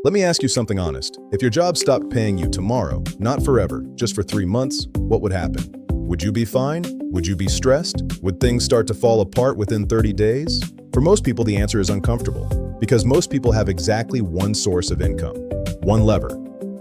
Let me ask you something honest. If your job stopped paying you tomorrow, not forever, just for 3 months, what would happen? Would you be fine? Would you be stressed? Would things start to fall apart within 30 days? For most people, the answer is uncomfortable, because most people have exactly one source of income, one lever,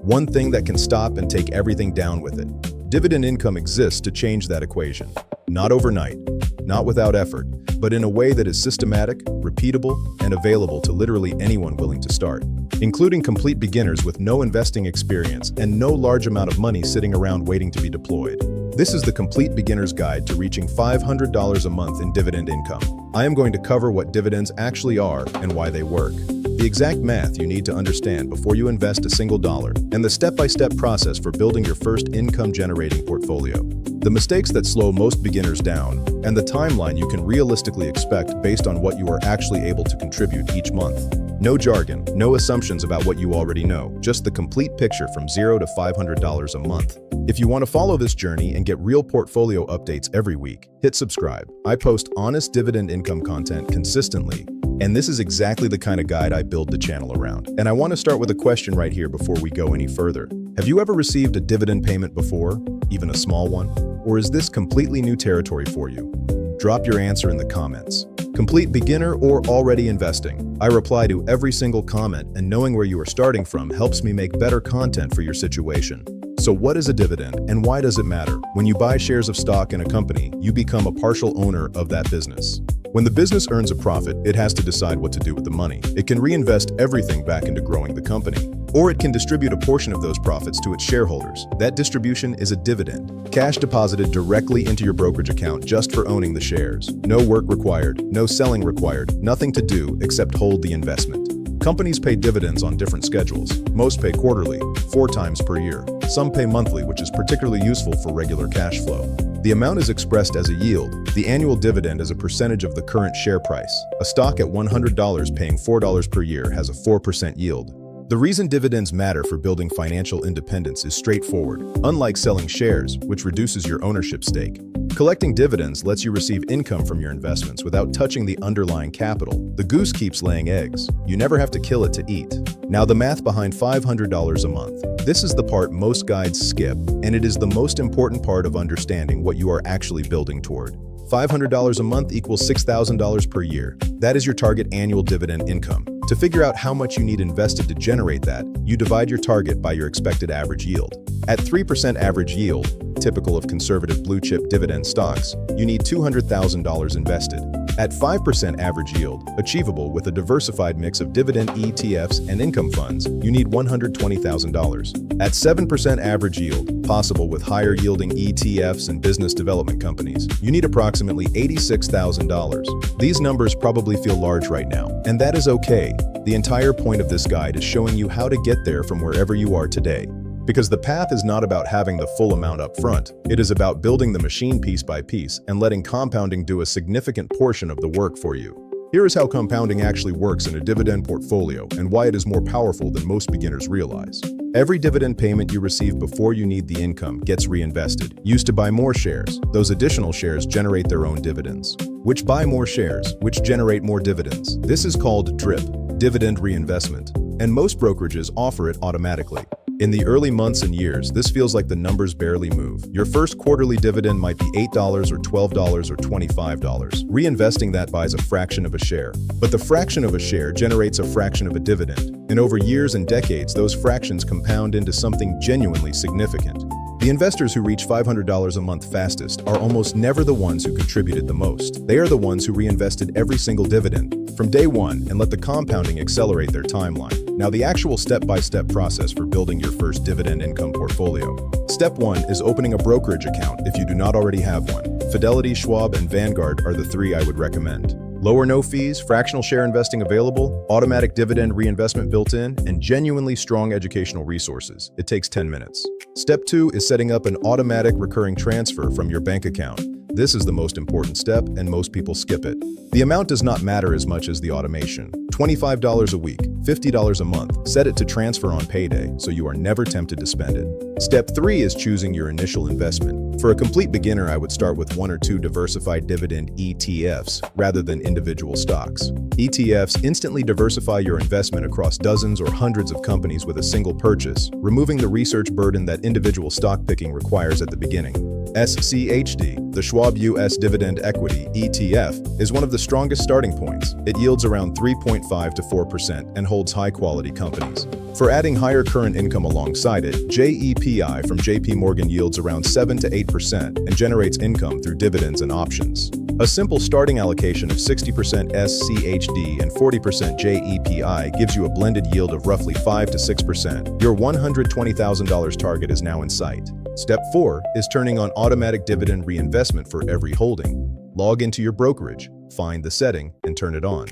one thing that can stop and take everything down with it. Dividend income exists to change that equation. Not overnight, not without effort, but in a way that is systematic, repeatable, and available to literally anyone willing to start, including complete beginners with no investing experience and no large amount of money sitting around waiting to be deployed. This is the Complete Beginner's Guide to reaching $500 a month in dividend income. I am going to cover what dividends actually are and why they work, the exact math you need to understand before you invest a single dollar, and the step-by-step process for building your first income-generating portfolio. The mistakes that slow most beginners down, and the timeline you can realistically expect based on what you are actually able to contribute each month. No jargon, no assumptions about what you already know, just the complete picture from $0 to $500 a month. If you want to follow this journey and get real portfolio updates every week, hit subscribe. I post honest dividend income content consistently, and this is exactly the kind of guide I build the channel around. And I want to start with a question right here before we go any further. Have you ever received a dividend payment before, even a small one? Or is this completely new territory for you? Drop your answer in the comments. Complete beginner or already investing? I reply to every single comment, and knowing where you are starting from helps me make better content for your situation. So what is a dividend, and why does it matter? When you buy shares of stock in a company, you become a partial owner of that business. When the business earns a profit, it has to decide what to do with the money. It can reinvest everything back into growing the company, or it can distribute a portion of those profits to its shareholders. That distribution is a dividend. Cash deposited directly into your brokerage account just for owning the shares. No work required, no selling required, nothing to do except hold the investment. Companies pay dividends on different schedules. Most pay quarterly, 4 times per year. Some pay monthly, which is particularly useful for regular cash flow. The amount is expressed as a yield. The annual dividend is a percentage of the current share price. A stock at $100 paying $4 per year has a 4% yield. The reason dividends matter for building financial independence is straightforward. Unlike selling shares, which reduces your ownership stake, collecting dividends lets you receive income from your investments without touching the underlying capital. The goose keeps laying eggs. You never have to kill it to eat. Now the math behind $500 a month. This is the part most guides skip, and it is the most important part of understanding what you are actually building toward. $500 a month equals $6,000 per year. That is your target annual dividend income. To figure out how much you need invested to generate that, you divide your target by your expected average yield. At 3% average yield, typical of conservative blue-chip dividend stocks, you need $200,000 invested. At 5% average yield, achievable with a diversified mix of dividend ETFs and income funds, you need $120,000. At 7% average yield, possible with higher-yielding ETFs and business development companies, you need approximately $86,000. These numbers probably feel large right now, and that is okay. The entire point of this guide is showing you how to get there from wherever you are today. Because the path is not about having the full amount up front. It is about building the machine piece by piece and letting compounding do a significant portion of the work for you. Here is how compounding actually works in a dividend portfolio and why it is more powerful than most beginners realize. Every dividend payment you receive before you need the income gets reinvested, used to buy more shares. Those additional shares generate their own dividends, which buy more shares, which generate more dividends. This is called DRIP, dividend reinvestment, and most brokerages offer it automatically. In the early months and years, this feels like the numbers barely move. Your first quarterly dividend might be $8 or $12 or $25. Reinvesting that buys a fraction of a share. But the fraction of a share generates a fraction of a dividend. And over years and decades, those fractions compound into something genuinely significant. The investors who reach $500 a month fastest are almost never the ones who contributed the most. They are the ones who reinvested every single dividend from day one and let the compounding accelerate their timeline. Now, the actual step-by-step process for building your first dividend income portfolio. Step 1 is opening a brokerage account if you do not already have one. Fidelity, Schwab, and Vanguard are the 3 I would recommend. Low or no fees, fractional share investing available, automatic dividend reinvestment built in, and genuinely strong educational resources. It takes 10 minutes. Step 2 is setting up an automatic recurring transfer from your bank account. This is the most important step, and most people skip it. The amount does not matter as much as the automation. $25 a week, $50 a month. Set it to transfer on payday so you are never tempted to spend it. Step 3 is choosing your initial investment. For a complete beginner, I would start with 1 or 2 diversified dividend ETFs rather than individual stocks. ETFs instantly diversify your investment across dozens or hundreds of companies with a single purchase, removing the research burden that individual stock picking requires at the beginning. SCHD, the Schwab US Dividend Equity ETF, is one of the strongest starting points. It yields around 3.5 to 4% and holds high-quality companies. For adding higher current income alongside it, JEPI from JP Morgan yields around 7 to 8% and generates income through dividends and options. A simple starting allocation of 60% SCHD and 40% JEPI gives you a blended yield of roughly 5 to 6%. Your $120,000 target is now in sight. Step 4 is turning on automatic dividend reinvestment for every holding. Log into your brokerage, find the setting, and turn it on.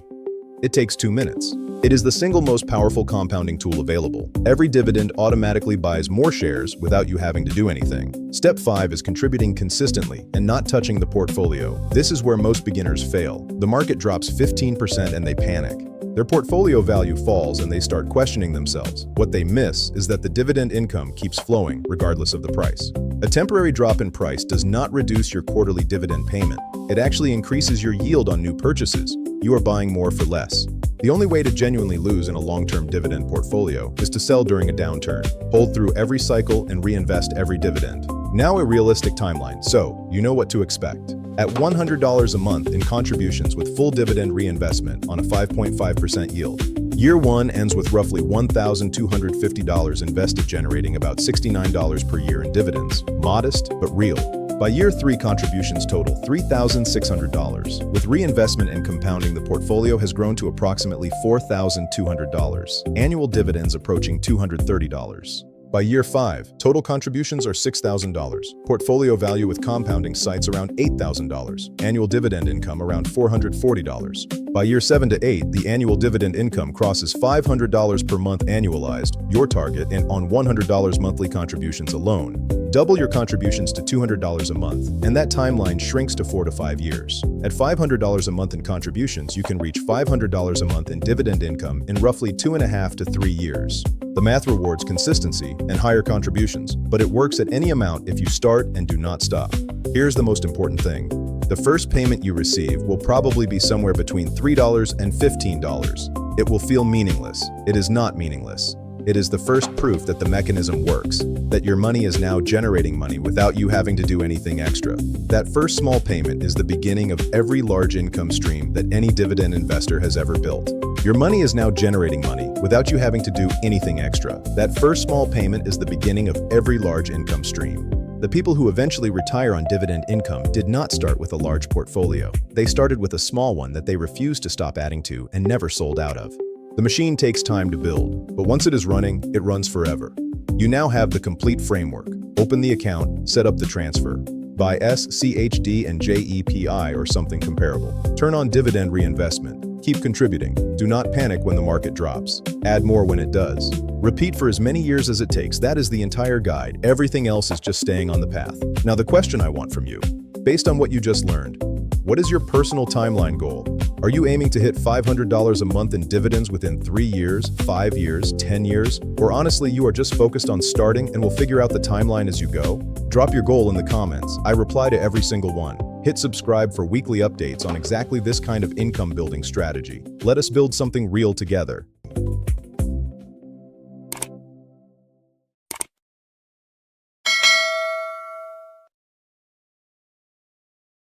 It takes 2 minutes. It is the single most powerful compounding tool available. Every dividend automatically buys more shares without you having to do anything. Step 5 is contributing consistently and not touching the portfolio. This is where most beginners fail. The market drops 15% and they panic. Their portfolio value falls and they start questioning themselves. What they miss is that the dividend income keeps flowing regardless of the price. A temporary drop in price does not reduce your quarterly dividend payment. It actually increases your yield on new purchases. You are buying more for less. The only way to genuinely lose in a long-term dividend portfolio is to sell during a downturn, hold through every cycle, and reinvest every dividend. Now a realistic timeline, so you know what to expect. At $100 a month in contributions with full dividend reinvestment on a 5.5% yield, Year 1 ends with roughly $1,250 invested, generating about $69 per year in dividends. Modest, but real. By year 3, contributions total $3,600. With reinvestment and compounding, the portfolio has grown to approximately $4,200. Annual dividends approaching $230. By year 5, total contributions are $6,000. Portfolio value with compounding sites around $8,000. Annual dividend income around $440. By year 7 to 8, the annual dividend income crosses $500 per month annualized, your target, and on $100 monthly contributions alone. Double your contributions to $200 a month, and that timeline shrinks to 4 to 5 years. At $500 a month in contributions, you can reach $500 a month in dividend income in roughly 2.5 to 3 years. The math rewards consistency and higher contributions, but it works at any amount if you start and do not stop. Here's the most important thing. The first payment you receive will probably be somewhere between $3 and $15. It will feel meaningless. It is not meaningless. It is the first proof that the mechanism works, that your money is now generating money without you having to do anything extra. That first small payment is the beginning of every large income stream that any dividend investor has ever built. Your money is now generating money without you having to do anything extra. That first small payment is the beginning of every large income stream. The people who eventually retire on dividend income did not start with a large portfolio. They started with a small one that they refused to stop adding to and never sold out of. The machine takes time to build, but once it is running, it runs forever. You now have the complete framework. Open the account, set up the transfer. Buy SCHD and JEPI or something comparable. Turn on dividend reinvestment. Keep contributing. Do not panic when the market drops. Add more when it does. Repeat for as many years as it takes. That is the entire guide. Everything else is just staying on the path. Now the question I want from you, based on what you just learned, what is your personal timeline goal? Are you aiming to hit $500 a month in dividends within 3 years, 5 years, 10 years? Or honestly, you are just focused on starting and will figure out the timeline as you go? Drop your goal in the comments. I reply to every single one. Hit subscribe for weekly updates on exactly this kind of income building strategy. Let us build something real together.